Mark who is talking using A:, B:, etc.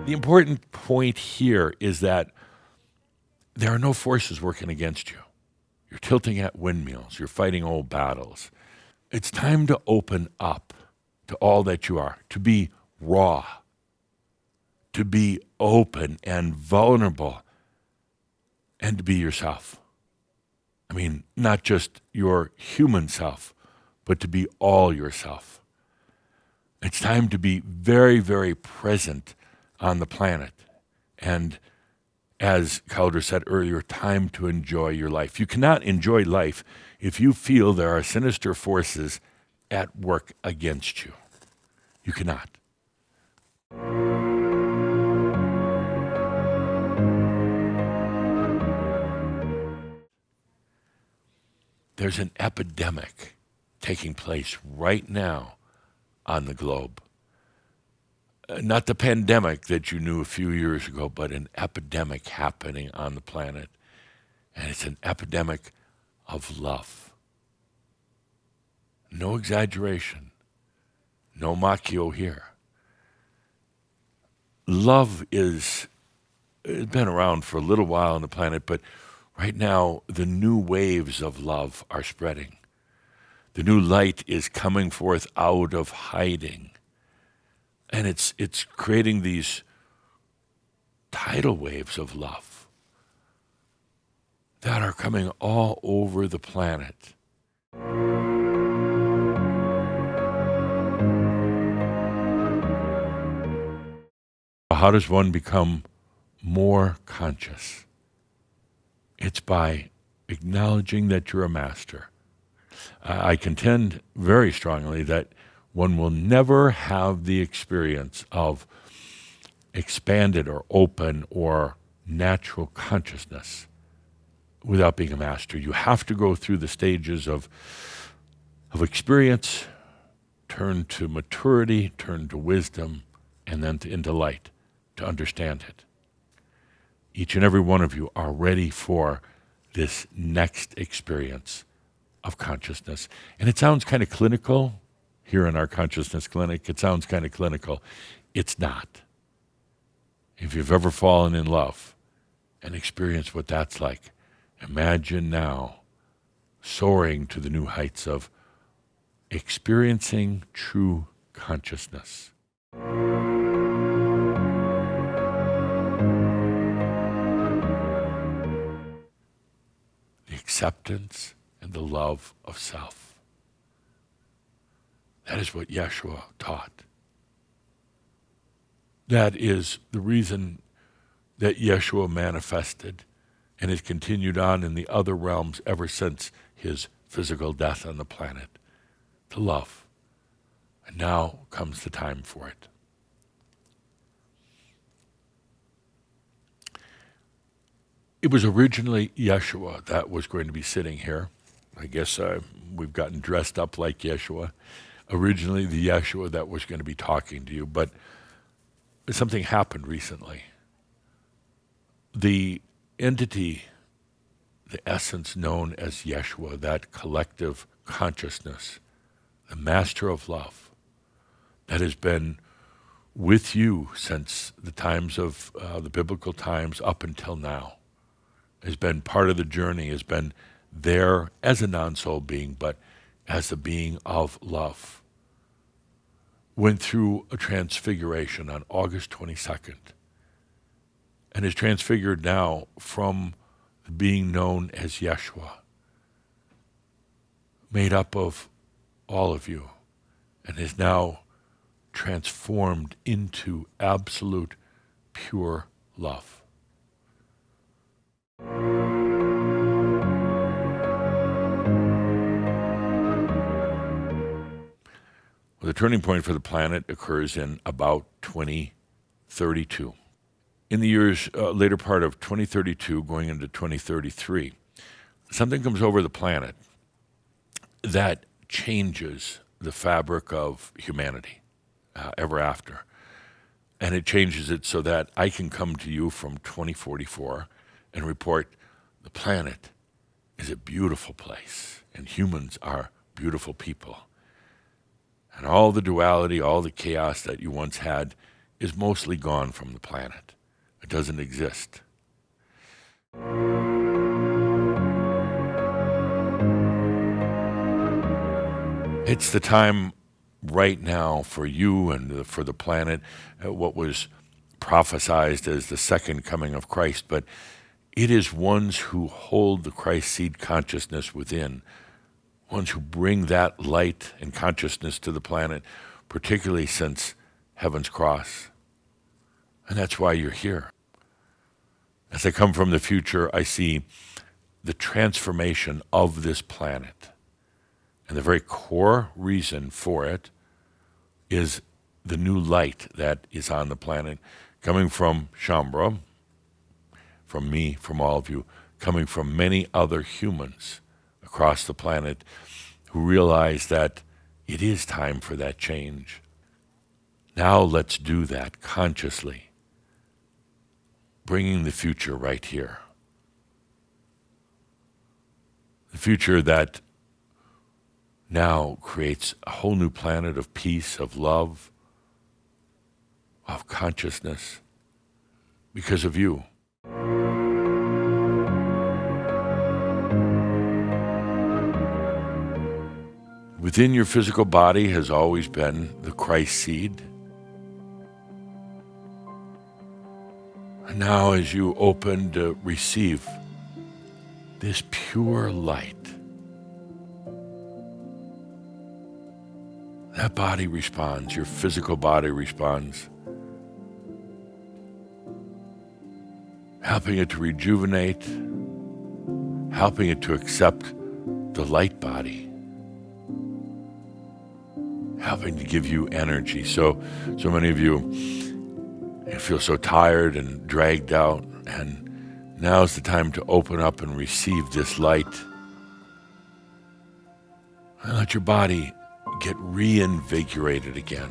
A: The important point here is that there are no forces working against you. You're tilting at windmills. You're fighting old battles. It's time to open up to all that you are, to be raw, to be open and vulnerable, and to be yourself. I mean, not just your human self, but to be all yourself. It's time to be very, very present on the planet. And as Calder said earlier, time to enjoy your life. You cannot enjoy life if you feel there are sinister forces at work against you. You cannot. There's an epidemic taking place right now on the globe. Not the pandemic that you knew a few years ago, but an epidemic happening on the planet. And it's an epidemic of love. No exaggeration. No macchio here. Love it's been around for a little while on the planet, but right now the new waves of love are spreading. The new light is coming forth out of hiding. And it's creating these tidal waves of love that are coming all over the planet. How does one become more conscious? It's by acknowledging that you're a master. I contend very strongly that one will never have the experience of expanded or open or natural consciousness without being a master. You have to go through the stages of experience, turn to maturity, turn to wisdom, and then into light to understand it. Each and every one of you are ready for this next experience of consciousness. And it sounds kind of clinical. Here in our consciousness clinic, it sounds kind of clinical. It's not. If you've ever fallen in love and experienced what that's like, imagine now soaring to the new heights of experiencing true consciousness. The acceptance and the love of self. That is what Yeshua taught. That is the reason that Yeshua manifested and has continued on in the other realms ever since his physical death on the planet, to love. And now comes the time for it. It was originally Yeshua that was going to be sitting here. I guess we've gotten dressed up like Yeshua. Originally the Yeshua that was going to be talking to you, but something happened recently. The entity, the essence known as Yeshua, that collective consciousness, the master of love, that has been with you since the times of the biblical times up until now, has been part of the journey, has been there as a non-soul being, but as a being of love, went through a transfiguration on August 22nd and is transfigured now from the being known as Yeshua, made up of all of you, and is now transformed into absolute pure love. Well, the turning point for the planet occurs in about 2032. In the years later part of 2032, going into 2033, something comes over the planet that changes the fabric of humanity ever after. And it changes it so that I can come to you from 2044 and report the planet is a beautiful place and humans are beautiful people. And all the duality, all the chaos that you once had is mostly gone from the planet. It doesn't exist. It's the time right now for you and for the planet, what was prophesied as the second coming of Christ, but it is ones who hold the Christ seed consciousness within, ones who bring that light and consciousness to the planet, particularly since Heaven's cross. And that's why you're here. As I come from the future, I see the transformation of this planet. And the very core reason for it is the new light that is on the planet, coming from Shaumbra, from me, from all of you, coming from many other humans across the planet who realize that it is time for that change. Now let's do that consciously, bringing the future right here. The future that now creates a whole new planet of peace, of love, of consciousness, because of you. Within your physical body has always been the Christ seed. And now as you open to receive this pure light, that body responds, your physical body responds, helping it to rejuvenate, helping it to accept the light body, helping to give you energy. So many of you feel so tired and dragged out, and now's the time to open up and receive this light. And let your body get reinvigorated again.